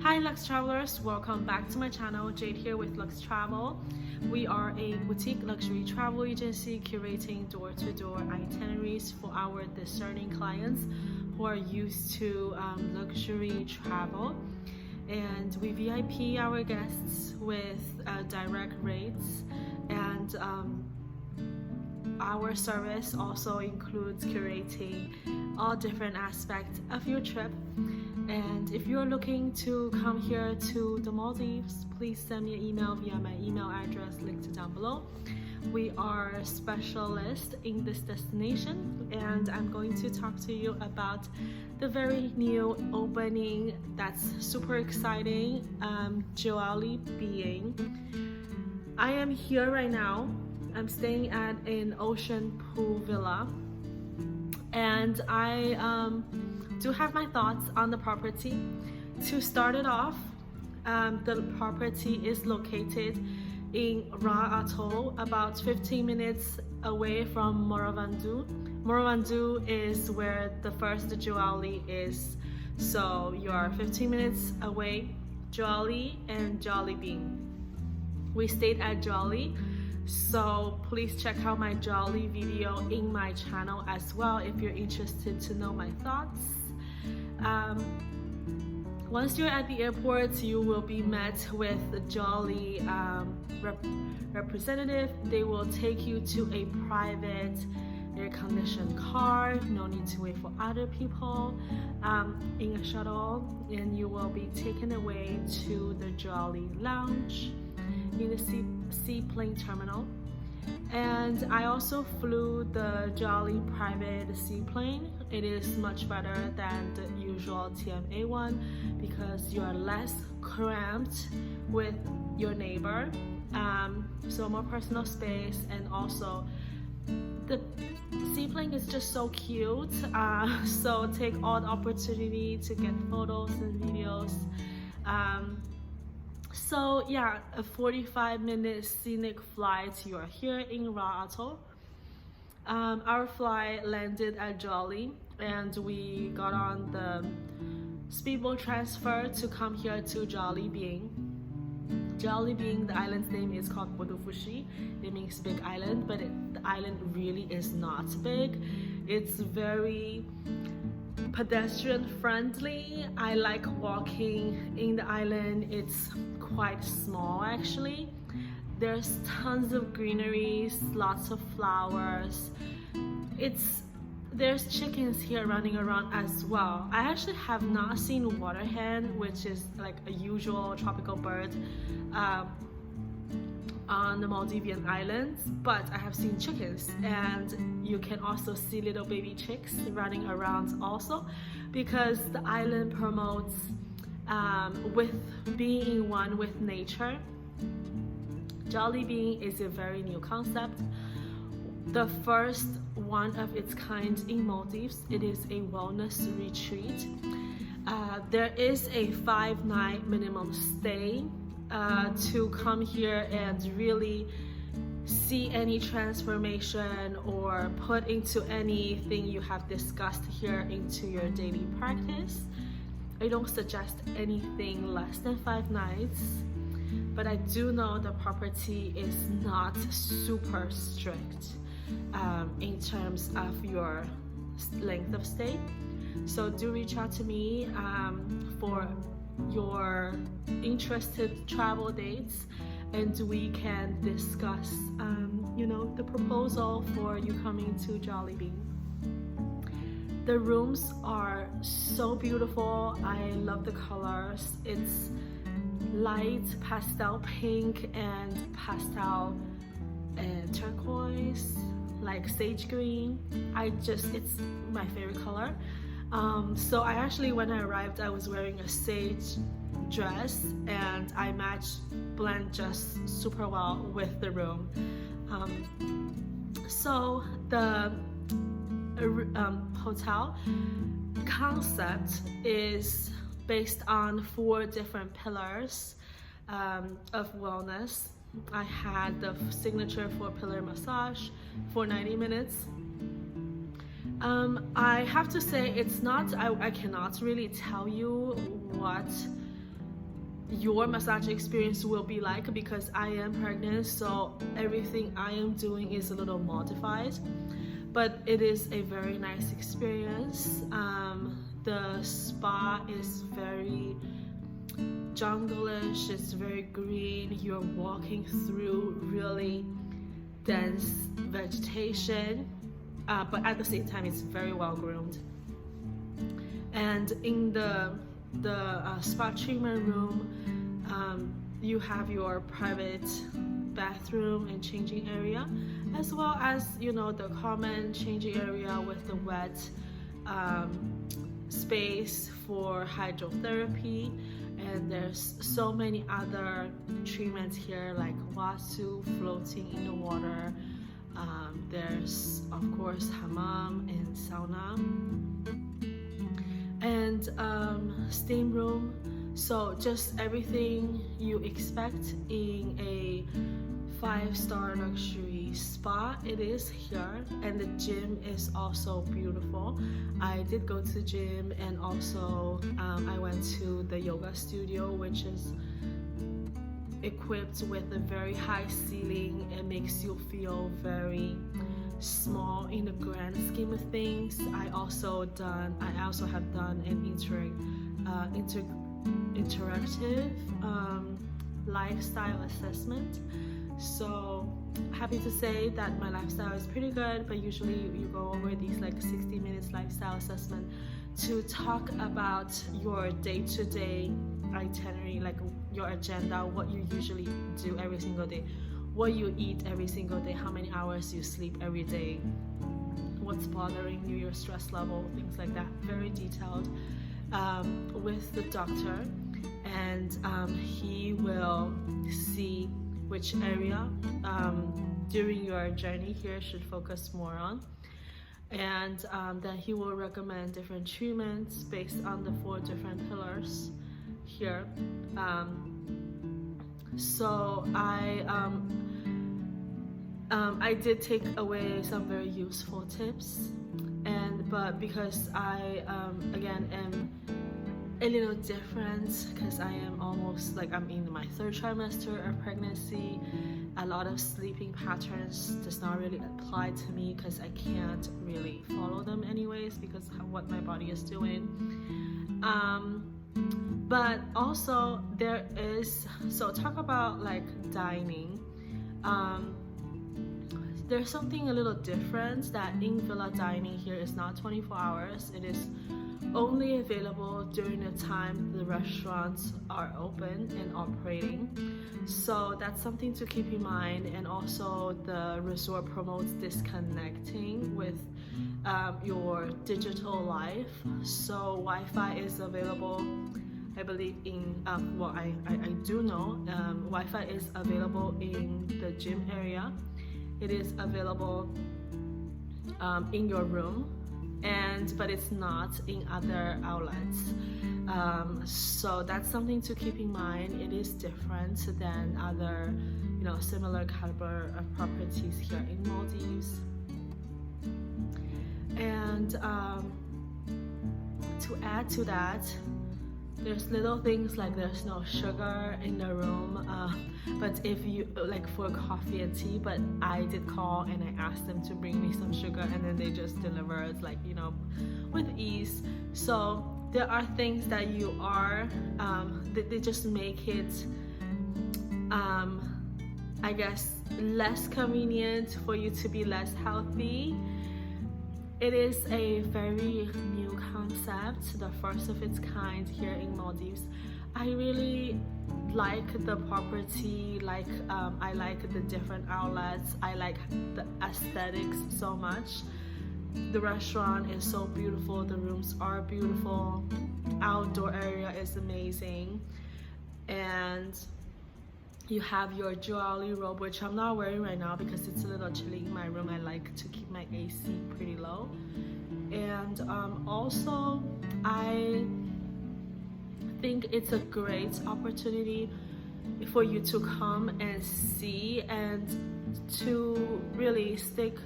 Hi Lux Travelers, welcome back to my channel. Jade here with LUXTRVL. We are a boutique luxury travel agency curating door-to-door itineraries for our discerning clients who are used to luxury travel. And we VIP our guests with direct rates, and our service also includes curating all different aspects of your trip. And if you're looking to come here to the Maldives, please send me an email via my email address linked down below. We are specialists in this destination, and I'm going to talk to you about the very new opening that's super exciting, Joali Being. I am here right now. I'm staying at an ocean pool villa, and I do have my thoughts on the property. To start it off, the property is located in Ra Atoll, about 15 minutes away from Morovandu. Morovandu is where the first Joali is, so you are 15 minutes away. Joali and Joali Being. We stayed at Joali, so please check out my Joali video in my channel as well if you're interested to know my thoughts. Once you're at the airport, you will be met with a Joali representative. They will take you to a private air-conditioned car. No need to wait for other people in a shuttle, and you will be taken away to the Joali lounge in the seaplane terminal. And I also flew the Joali private seaplane. It is much better than the usual TMA one because you are less cramped with your neighbor, so more personal space, and also the seaplane is just so cute, so take all the opportunity to get photos and videos. So yeah, a 45-minute scenic flight. You are here in Ra Atoll. Our flight landed at Joali, and we got on the speedboat transfer to come here to Joali Being. Joali Being, the island's name is called Bodufushi. It means big island, but the island really is not big. It's very pedestrian friendly. I like walking in the island. It's quite small actually. There's tons of greeneries, lots of flowers. There's chickens here running around as well. I actually have not seen water hen, which is like a usual tropical bird on the Maldivian islands, but I have seen chickens, and you can also see little baby chicks running around also, because the island promotes with being one with nature. Joali Being is a very new concept, the first one of its kind in Maldives. It is a wellness retreat. There is a 5-night minimum stay to come here and really see any transformation or put into anything you have discussed here into your daily practice. I don't suggest anything less than 5 nights, but I do know the property is not super strict in terms of your length of stay. So do reach out to me for your interested travel dates, and we can discuss the proposal for you coming to Joali Being. The rooms are so beautiful. I love the colors. It's light pastel pink and pastel and turquoise, like sage green. It's my favorite color. So I actually, when I arrived, I was wearing a sage dress, and I blend just super well with the room. So the hotel concept is based on 4 different pillars of wellness. I had the signature 4-pillar massage for 90 minutes. I have to say, it's not, I cannot really tell you what your massage experience will be like, because I am pregnant, so everything I am doing is a little modified, but it is a very nice experience. The spa is very jungle-ish, it's very green, you're walking through really dense vegetation, but at the same time it's very well groomed. And in the spa treatment room, you have your private bathroom and changing area, as well as, you know, the common changing area with the wet space for hydrotherapy. And there's so many other treatments here, like wasu, floating in the water. There's of course hammam and sauna, and steam room. So just everything you expect in a 5-star luxury spa, it is here. And the gym is also beautiful. I did go to the gym, and also I went to the yoga studio, which is equipped with a very high ceiling. It makes you feel very small in the grand scheme of things. I also have done an interactive lifestyle assessment. So happy to say that my lifestyle is pretty good, but usually you go over these like 60 minutes lifestyle assessment to talk about your day-to-day itinerary, like your agenda, what you usually do every single day, what you eat every single day, how many hours you sleep every day, what's bothering you, your stress level, things like that. Very detailed with the doctor, and he will see which area during your journey here should focus more on, and then he will recommend different treatments based on the 4 different pillars here. So I did take away some very useful tips, but because I again am a little different, because I am almost like I'm in my 3rd trimester of pregnancy, a lot of sleeping patterns does not really apply to me, because I can't really follow them anyways because of what my body is doing. But also there is, so talk about like dining. There's something a little different, that in villa dining here is not 24 hours. It is only available during the time the restaurants are open and operating. So that's something to keep in mind. And also the resort promotes disconnecting with your digital life. So Wi-Fi is available, I believe, in I do know Wi-Fi is available in the gym area. It is available in your room, but it's not in other outlets. So that's something to keep in mind. It is different than other, you know, similar caliber of properties here in Maldives. And to add to that, there's little things like there's no sugar in the room, but if you like for coffee and tea, but I did call and I asked them to bring me some sugar, and then they just delivered, like, you know, with ease. So there are things that you are they just make it I guess less convenient for you to be less healthy. It is a very new concept, the first of its kind here in Maldives. I really like the property, like I like the different outlets, I like the aesthetics so much. The restaurant is so beautiful, the rooms are beautiful, outdoor area is amazing, and you have your Joali robe, which I'm not wearing right now because it's a little chilly in my room. I like to keep my AC pretty low. And also I think it's a great opportunity for you to come and see and to really stick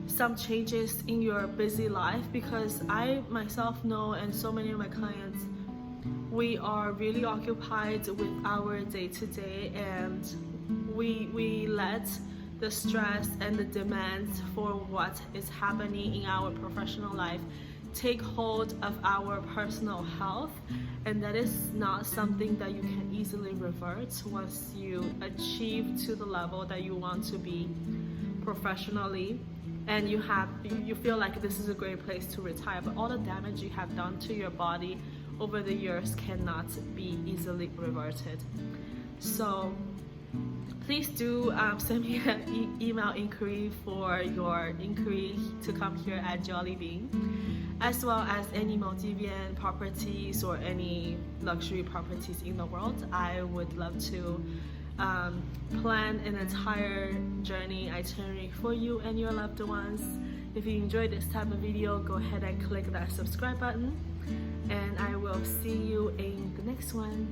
some changes in your busy life, because I myself know, and so many of my clients we are really occupied with our day-to-day, and we let the stress and the demands for what is happening in our professional life take hold of our personal health, and that is not something that you can easily revert once you achieve to the level that you want to be professionally, and you feel like this is a great place to retire, but all the damage you have done to your body over the years cannot be easily reverted. So please do send me an email inquiry for your inquiry to come here at Joali Being, as well as any Maldivian properties or any luxury properties in the world. I would love to plan an entire journey itinerary for you and your loved ones. If you enjoyed this type of video, go ahead and click that subscribe button, and I will see you in the next one.